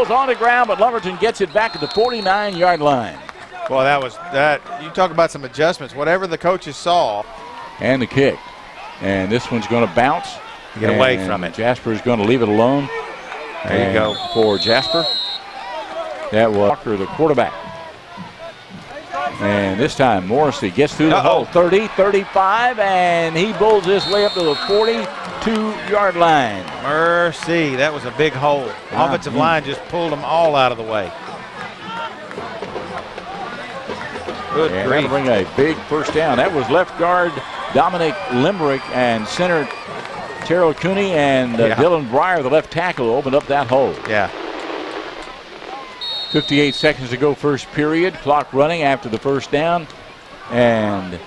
ball's on the ground, but Lumberton gets it back at the 49-yard line. Well, that. You talk about some adjustments. Whatever the coaches saw. And the kick. And this one's going to bounce. Get away from it. Jasper is going to leave it alone. There you go. For Jasper. That was Walker, the quarterback. And this time Morrissey gets through the hole. 30, 35, and he bowls his way up to the 42-yard line. Mercy. That was a big hole. Offensive line just pulled them all out of the way. Good grief. That'll bring a big first down. That was left guard Dominic Limerick and center Terrell Cooney and Dylan Breyer, the left tackle, opened up that hole. Yeah. 58 seconds to go first period. Clock running after the first down. And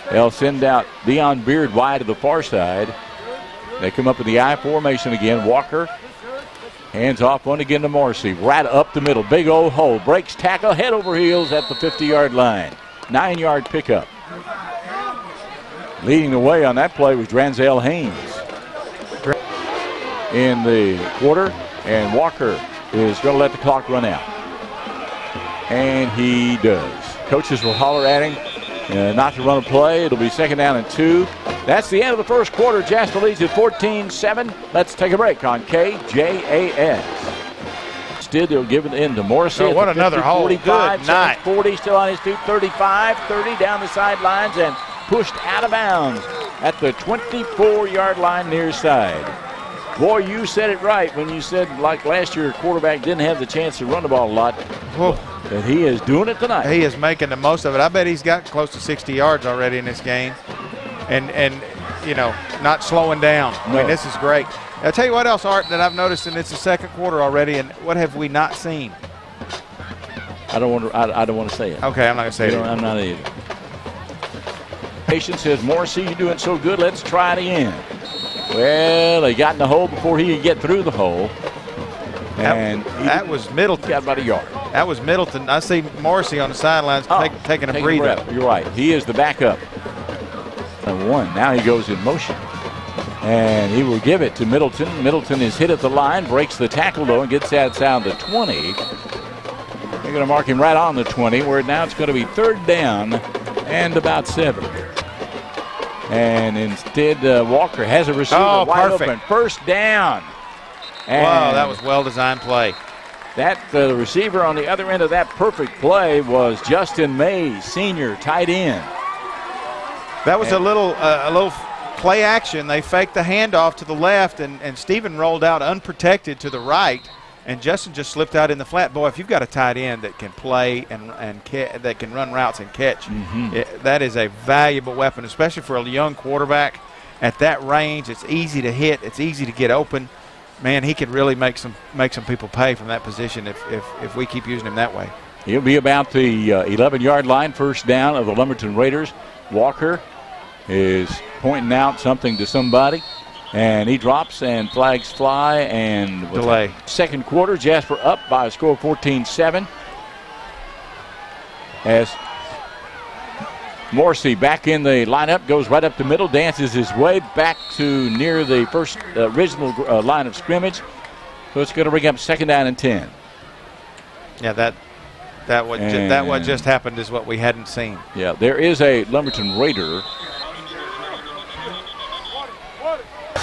they'll send out Deion Beard wide to the far side. They come up in the I formation again. Walker hands off one again to Morrissey. Right up the middle. Big old hole. Breaks tackle. Head over heels at the 50-yard line. 9-yard pickup. Leading the way on that play was Dranzel Haynes in the quarter. And Walker is going to let the clock run out. And he does. Coaches will holler at him not to run a play. It'll be second down and 2. That's the end of the first quarter. Jasper leads at 14-7. Let's take a break on KJAS. Instead, they'll give it in to Morrissey. Oh, what another hole. Good night. 40 still on his feet. 35, 30 down the sidelines and pushed out of bounds at the 24-yard line near side. Boy, you said it right when you said, like last year, quarterback didn't have the chance to run the ball a lot. Whoa. But he is doing it tonight. He is making the most of it. I bet he's got close to 60 yards already in this game. And you know, not slowing down. No. I mean, this is great. I'll tell you what else, Art, that I've noticed, and it's the second quarter already, and what have we not seen? I don't want to say it. Okay, I'm not going to say it. I'm not either. Patient says, Morrissey, you're doing so good, let's try it again. Well, they got in the hole before he could get through the hole. And that was Middleton. Got about a yard. That was Middleton. I see Morrissey on the sidelines taking a breather. You're right. He is the backup. One. Now he goes in motion. And he will give it to Middleton. Middleton is hit at the line, breaks the tackle, though, and gets outside the 20. They're going to mark him right on the 20, where now it's going to be third down and about 7. And instead, Walker has a receiver wide open. First down. And wow, that was well-designed play. The receiver on the other end of that perfect play was Justin Mays, senior, tight end. That was a little play action. They faked the handoff to the left, and Steven rolled out unprotected to the right, and Justin just slipped out in the flat. Boy, if you've got a tight end that can play and that can run routes and catch, that is a valuable weapon, especially for a young quarterback. At that range, it's easy to hit. It's easy to get open. Man, he could really make some people pay from that position if we keep using him that way. He'll be about the 11-yard line, first down of the Lumberton Raiders. Walker is pointing out something to somebody, and he drops and flags fly and delay. Second quarter, Jasper up by a score of 14-7. As Morrissey back in the lineup, goes right up the middle, dances his way back to near the first original line of scrimmage. So it's going to bring up second down and 10. Yeah, that what just happened is what we hadn't seen. Yeah, there is a Lumberton Raider.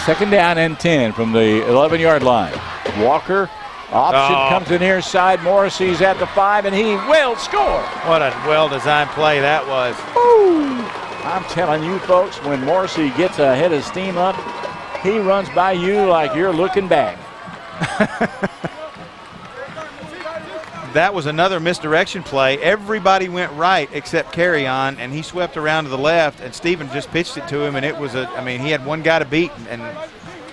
Second down and 10 from the 11-yard line. Walker, option comes in near side. Morrissey's at the 5, and he will score. What a well-designed play that was. Woo. I'm telling you, folks, when Morrissey gets a head of steam up, he runs by you like you're looking back. That was another misdirection play. Everybody went right except Carry-On, and he swept around to the left, and Steven just pitched it to him, and it was he had one guy to beat, and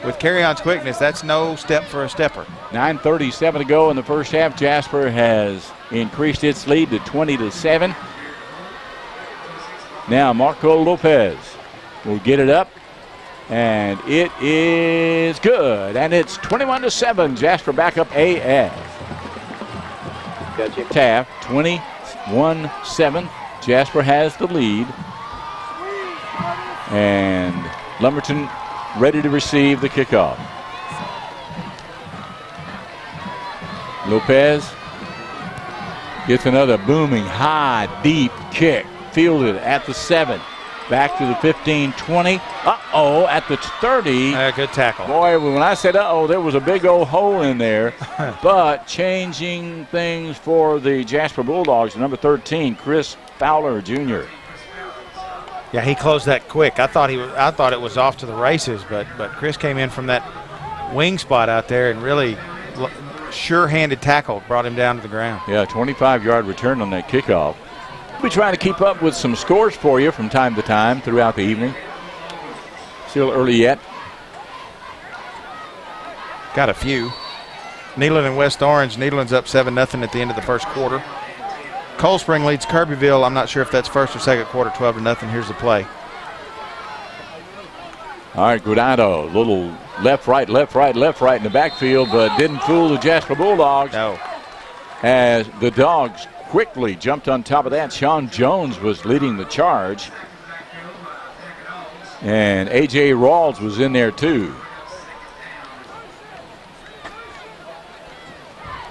with Carry-On's quickness, that's no step for a stepper. 9:37 to go in the first half. Jasper has increased its lead to 20-7. Now Marco Lopez will get it up, and it is good, and it's 21-7. Jasper back up AS. Taft, 21-7. Jasper has the lead. And Lumberton ready to receive the kickoff. Lopez gets another booming, high, deep kick. Fielded at the 7. Back to the 15, 20. Uh-oh, at the 30. Good tackle. Boy, when I said uh-oh, there was a big old hole in there. But changing things for the Jasper Bulldogs, number 13, Chris Fowler Jr. Yeah, he closed that quick. I thought it was off to the races, but Chris came in from that wing spot out there and really sure-handed tackle, brought him down to the ground. Yeah, 25-yard return on that kickoff. We'll be trying to keep up with some scores for you from time to time throughout the evening. Still early yet. Got a few. Neyland and West Orange. Neyland's up 7-0 at the end of the first quarter. Cold Spring leads Kirbyville. I'm not sure if that's first or second quarter, 12-0. Here's the play. All right, Guardado, little left, right in the backfield, but didn't fool the Jasper Bulldogs. No. As the Dogs quickly jumped on top of that. Sean Jones was leading the charge. And A.J. Rawls was in there too.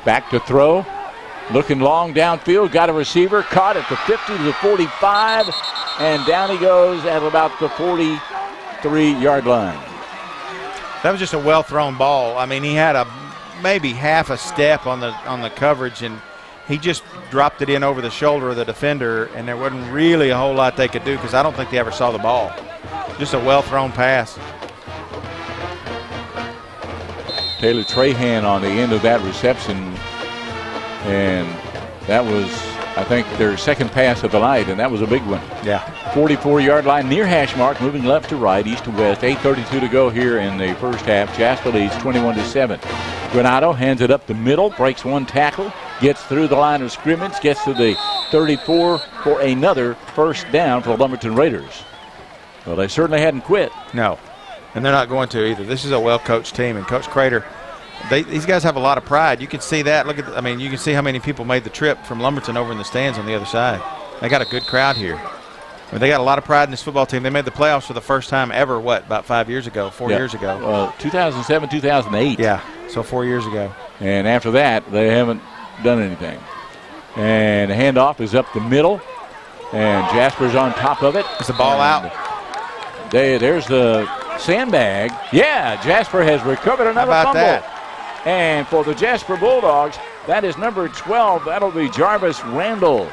Back to throw. Looking long downfield. Got a receiver. Caught at the 50 to the 45. And down he goes at about the 43-yard line. That was just a well-thrown ball. I mean, he had maybe half a step on the coverage, and he just dropped it in over the shoulder of the defender, and there wasn't really a whole lot they could do because I don't think they ever saw the ball. Just a well-thrown pass. Taylor Trahan on the end of that reception, and that was, I think, their second pass of the night, and that was a big one. Yeah. 44-yard line, near hash mark, moving left to right, east to west. 8:32 to go here in the first half. Jasper leads 21-7. Granado hands it up the middle, breaks one tackle, gets through the line of scrimmage, gets to the 34 for another first down for the Lumberton Raiders. Well, they certainly hadn't quit. No, and they're not going to either. This is a well-coached team, and Coach Crater, these guys have a lot of pride. You can see that. Look at, you can see how many people made the trip from Lumberton over in the stands on the other side. They got a good crowd here. They got a lot of pride in this football team. They made the playoffs for the first time ever, about 5 years ago, 4 years ago? 2007, 2008. Yeah, so 4 years ago. And after that, they haven't done anything. And the handoff is up the middle, and Jasper's on top of it. It's a ball out. There's the sandbag. Yeah, Jasper has recovered another fumble. That? And for the Jasper Bulldogs, that is number 12. That'll be Jarvis Randall.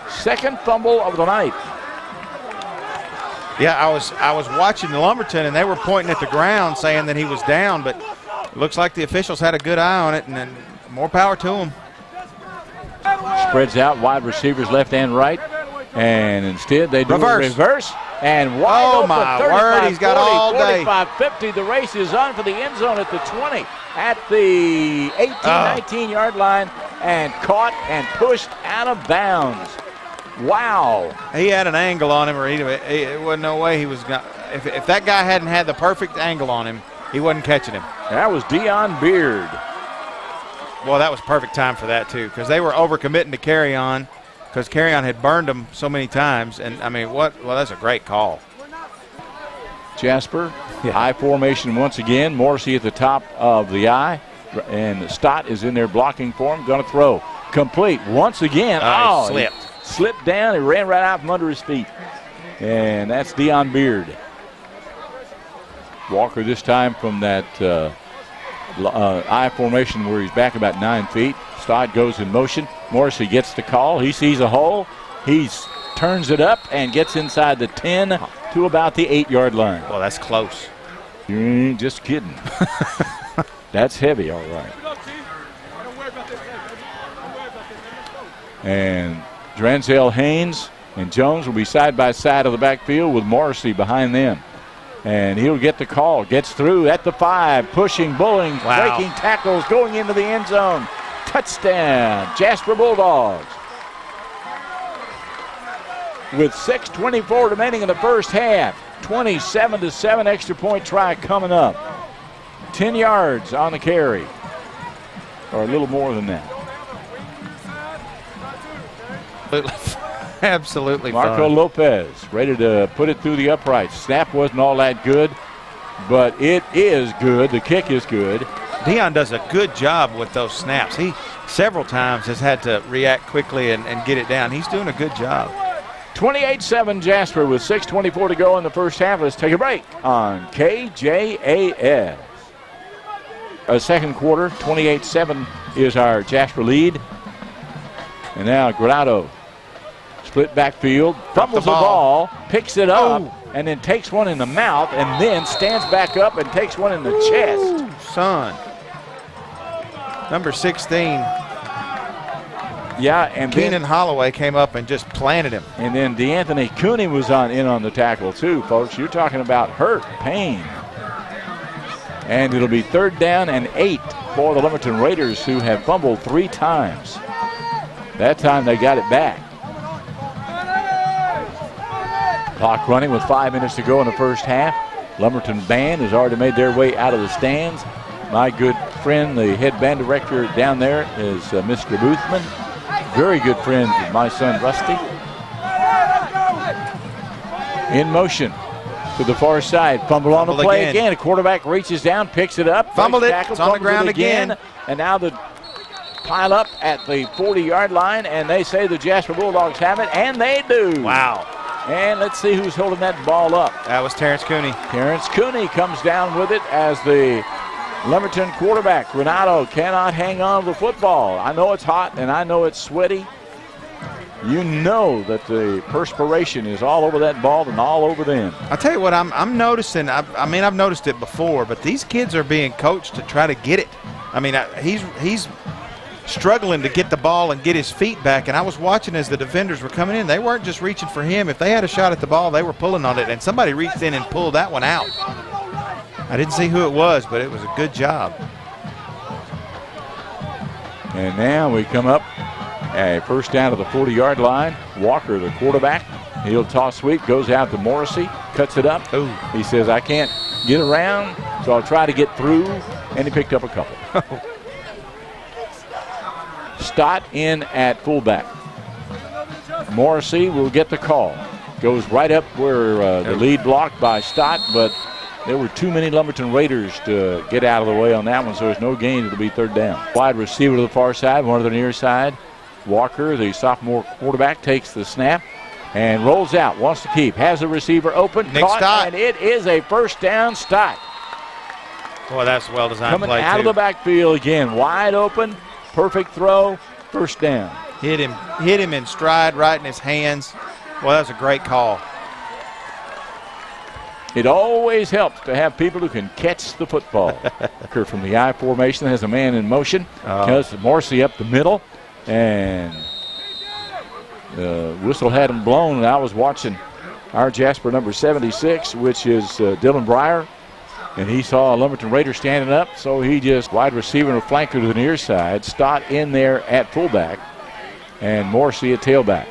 Second fumble of the night. Yeah, I was watching the Lumberton, and they were pointing at the ground saying that he was down, but it looks like the officials had a good eye on it, and then more power to them. Spreads out, wide receivers left and right, and instead they do a reverse. And wide open, my word, he's got 40, all day. 45-50, the race is on for the end zone at the 20, at the 18, 19-yard line, and caught and pushed out of bounds. Wow. He had an angle on him, or it wasn't no way he was going to. If that guy hadn't had the perfect angle on him, he wasn't catching him. That was Dion Beard. Well, that was perfect time for that, too, because they were overcommitting to Carry On, because Carry On had burned them so many times. And, well, that's a great call. Jasper, I formation once again. Morrissey at the top of the I, and Stott is in there blocking for him. Going to throw. Complete once again. Slipped. Slipped down and ran right out from under his feet. And that's Dion Beard. Walker this time from that I formation where he's back about 9 feet. Stott goes in motion. Morrissey gets the call. He sees a hole. He turns it up and gets inside the 10 to about the 8-yard line. Well, that's close. You ain't just kidding. That's heavy, all right. And Dranzel Haynes and Jones will be side by side of the backfield with Morrissey behind them. And he'll get the call. Gets through at the 5, pushing, bullying, breaking tackles, going into the end zone. Touchdown, Jasper Bulldogs. With 6:24 remaining in the first half, 27-7 extra point try coming up. 10 yards on the carry, or a little more than that. Absolutely Marco fun. Lopez ready to put it through the uprights. Snap wasn't all that good, but it is good. The kick is good. Dion does a good job with those snaps. He several times has had to react quickly and get it down. He's doing a good job. 28-7 Jasper with 6:24 to go in the first half. Let's take a break on KJAS. Second quarter, 28-7 is our Jasper lead. And now Granato, split backfield, fumbles the ball, picks it up, and then takes one in the mouth, and then stands back up and takes one in the chest. Son. Number 16. Yeah, and Keenan Holloway came up and just planted him. And then DeAnthony Cooney was in on the tackle too, folks. You're talking about hurt, pain. And it'll be 3rd down and 8 for the Lumberton Raiders, who have fumbled 3 times. That time they got it back. Clock running with 5 minutes to go in the first half. Lumberton band has already made their way out of the stands. My good friend, the head band director down there, is Mr. Boothman. Very good friend of my son, Rusty. In motion to the far side. Fumble on the play again. A quarterback reaches down, picks it up. Fumbled it. It's on the ground again. And now the pile up at the 40-yard line, and they say the Jasper Bulldogs have it, and they do. Wow. And let's see who's holding that ball up. That was Terrence Cooney. Terrence Cooney comes down with it as the Lumberton quarterback, Renato, cannot hang on to the football. I know it's hot and I know it's sweaty. You know that the perspiration is all over that ball and all over them. I'll tell you what I'm noticing. I've noticed it before, but these kids are being coached to try to get it. I mean, he's struggling to get the ball and get his feet back, and I was watching as the defenders were coming in. They weren't just reaching for him. If they had a shot at the ball, they were pulling on it, and somebody reached in and pulled that one out. I didn't see who it was, but it was a good job. And now we come up a first down to the 40-yard line. Walker, the quarterback, he'll toss sweep, goes out to Morrissey, cuts it up. Ooh. He says, I can't get around, so I'll try to get through, and he picked up a couple. Stott in at fullback. Morrissey will get the call. Goes right up where the lead blocked by Stott, but there were too many Lumberton Raiders to get out of the way on that one, so there's no gain. It'll be 3rd down. Wide receiver to the far side, one to the near side. Walker, the sophomore quarterback, takes the snap and rolls out. Wants to keep. Has the receiver open. Nick Stott. And it is a first down. Stott. Boy, that's a well-designed coming play, out of the backfield again. Wide open. Perfect throw. First down. Hit him in stride, right in his hands. Well, that's a great call. It always helps to have people who can catch the football. From the I formation, has a man in motion. Because Morrissey up the middle. And the whistle had him blown. And I was watching our Jasper number 76, which is Dylan Breyer. And he saw a Lumberton Raider standing up. So he just wide receiver and a flanker to the near side. Stott in there at fullback. And Morrissey at tailback.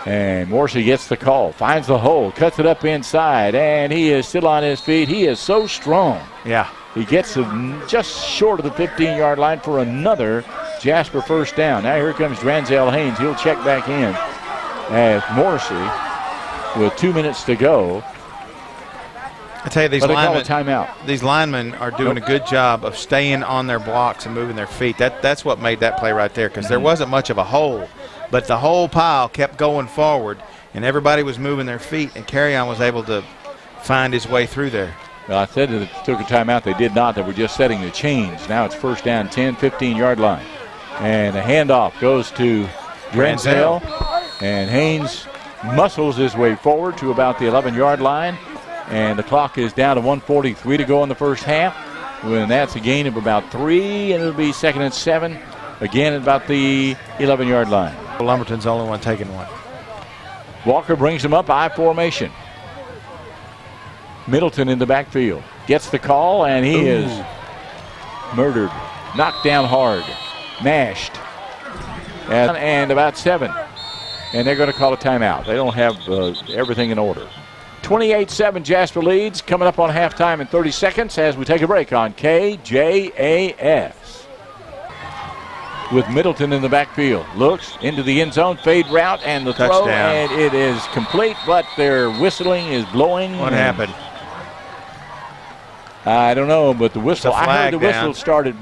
And Morrissey gets the call, finds the hole, cuts it up inside, and he is still on his feet. He is so strong. Yeah. He gets him just short of the 15-yard line for another Jasper first down. Now here comes Dranzel Haynes. He'll check back in as Morrissey with 2 minutes to go. I tell you, these linemen are doing a good job of staying on their blocks and moving their feet. That's what made that play right there, because there wasn't much of a hole. But the whole pile kept going forward, and everybody was moving their feet, and Carrion was able to find his way through there. Well, I said that it took a timeout. They did not. They were just setting the chains. Now it's first down, 10, 15-yard line. And the handoff goes to Dranzel. And Haynes muscles his way forward to about the 11-yard line. And the clock is down to 1:43 to go in the first half. And that's a gain of about 3, and it'll be 2nd and 7. Again at about the 11-yard line. Lumberton's the only one taking one. Walker brings him up, I formation. Middleton in the backfield. Gets the call, and he is murdered. Knocked down hard. Mashed. And about 7. And they're going to call a timeout. They don't have everything in order. 28-7 Jasper leads. Coming up on halftime in 30 seconds as we take a break on KJAS. With Middleton in the backfield. Looks into the end zone, fade route, and the touchdown. Throw, and it is complete, but their whistling is blowing. What happened? I don't know, but the whistle. I heard the whistle down. started